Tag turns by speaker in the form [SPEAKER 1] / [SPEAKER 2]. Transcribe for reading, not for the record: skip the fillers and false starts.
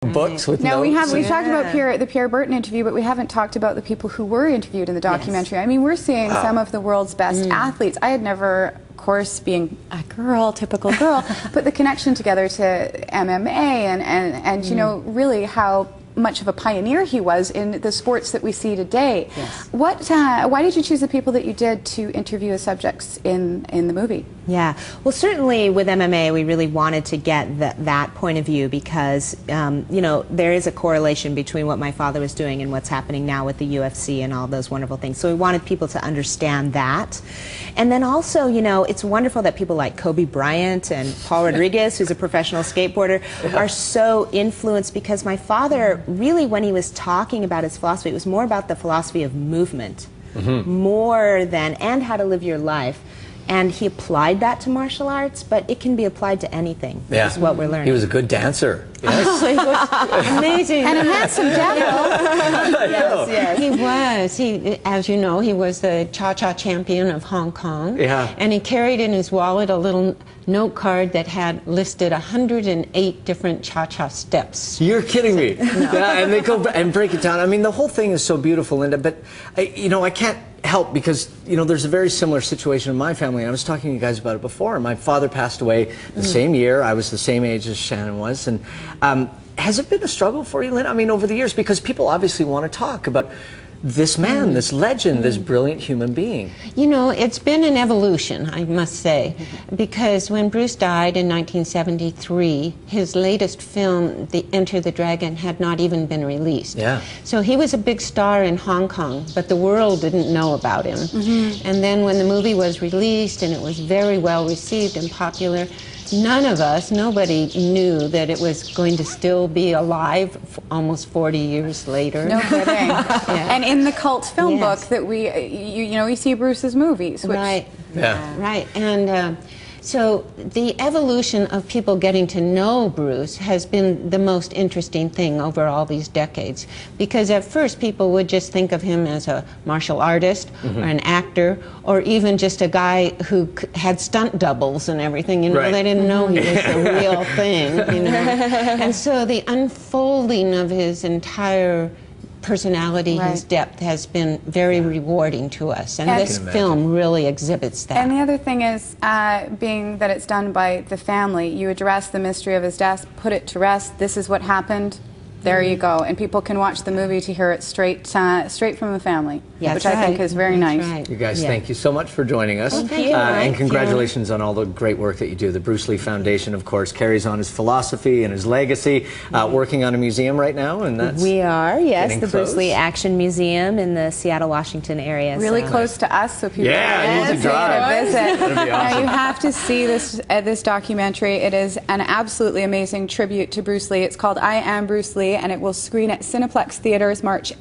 [SPEAKER 1] books with
[SPEAKER 2] now
[SPEAKER 1] notes.
[SPEAKER 2] we talked about the Pierre Burton interview, but we haven't talked about the people who were interviewed in the documentary. I mean, we're seeing some of the world's best athletes. I had never, of course, being a girl, typical girl, put the connection together to MMA and you know, really how much of a pioneer he was in the sports that we see today.
[SPEAKER 3] Yes.
[SPEAKER 2] Why did you choose the people that you did to interview as subjects in the movie?
[SPEAKER 3] Yeah, well, certainly with MMA, we really wanted to get that point of view because, you know, there is a correlation between what my father was doing and what's happening now with the UFC and all those wonderful things. So we wanted people to understand that. And then also, you know, it's wonderful that people like Kobe Bryant and Paul Rodriguez, who's a professional skateboarder, are so influenced because my father, really, when he was talking about his philosophy, it was more about the philosophy of movement, more than, and how to live your life. And he applied that to martial arts, but it can be applied to anything. Yeah. Is what we're learning.
[SPEAKER 1] He was a good dancer. Yes.
[SPEAKER 3] Oh, he was amazing.
[SPEAKER 2] And a handsome devil.
[SPEAKER 3] Yes, yes.
[SPEAKER 4] He was. He, as you know, he was the cha-cha champion of Hong Kong.
[SPEAKER 1] Yeah.
[SPEAKER 4] And he carried in his wallet a little note card that had listed 108 different cha-cha steps.
[SPEAKER 1] You're kidding me. No. Yeah, and they go and break it down. I mean, the whole thing is so beautiful, Linda, but, you know, I can't help because, you know, there's a very similar situation in my family. I was talking to you guys about it before. My father passed away the same year. I was the same age as Shannon was. And has it been a struggle for you, Linda? I mean, over the years, because people obviously want to talk about this man, this legend, this brilliant human being.
[SPEAKER 4] You know, it's been an evolution, I must say, because when Bruce died in 1973, his latest film, The Enter the Dragon, had not even been released.
[SPEAKER 1] Yeah.
[SPEAKER 4] So he was a big star in Hong Kong, but the world didn't know about him. And then when the movie was released and it was very well received and popular, nobody knew that it was going to still be alive almost 40 years later.
[SPEAKER 2] No kidding. And in the cult film book that you know, we see Bruce's movies. Which,
[SPEAKER 4] right.
[SPEAKER 1] Yeah.
[SPEAKER 4] Right. And so the evolution of people getting to know Bruce has been the most interesting thing over all these decades. Because at first people would just think of him as a martial artist or an actor or even just a guy who had stunt doubles and everything. You know, they didn't know he was the real thing. You know? And so the unfolding of his entire personality, his depth, has been very rewarding to us, and this film really exhibits that.
[SPEAKER 2] And the other thing is, being that it's done by the family, you address the mystery of his death, put it to rest, this is what happened, there you go, and people can watch the movie to hear it straight from the family, which I think is very nice.
[SPEAKER 1] You guys, thank you so much for joining us.
[SPEAKER 4] Thank you.
[SPEAKER 1] And congratulations on all the great work that you do. The Bruce Lee Foundation, of course, carries on his philosophy and his legacy, working on a museum right now, and that's
[SPEAKER 3] we are, yes, the
[SPEAKER 1] close.
[SPEAKER 3] Bruce Lee Action Museum in the Seattle, Washington area.
[SPEAKER 2] Really close to us, so people can visit. Now, you have to see this documentary. It is an absolutely amazing tribute to Bruce Lee. It's called I Am Bruce Lee, and it will screen at Cineplex Theaters March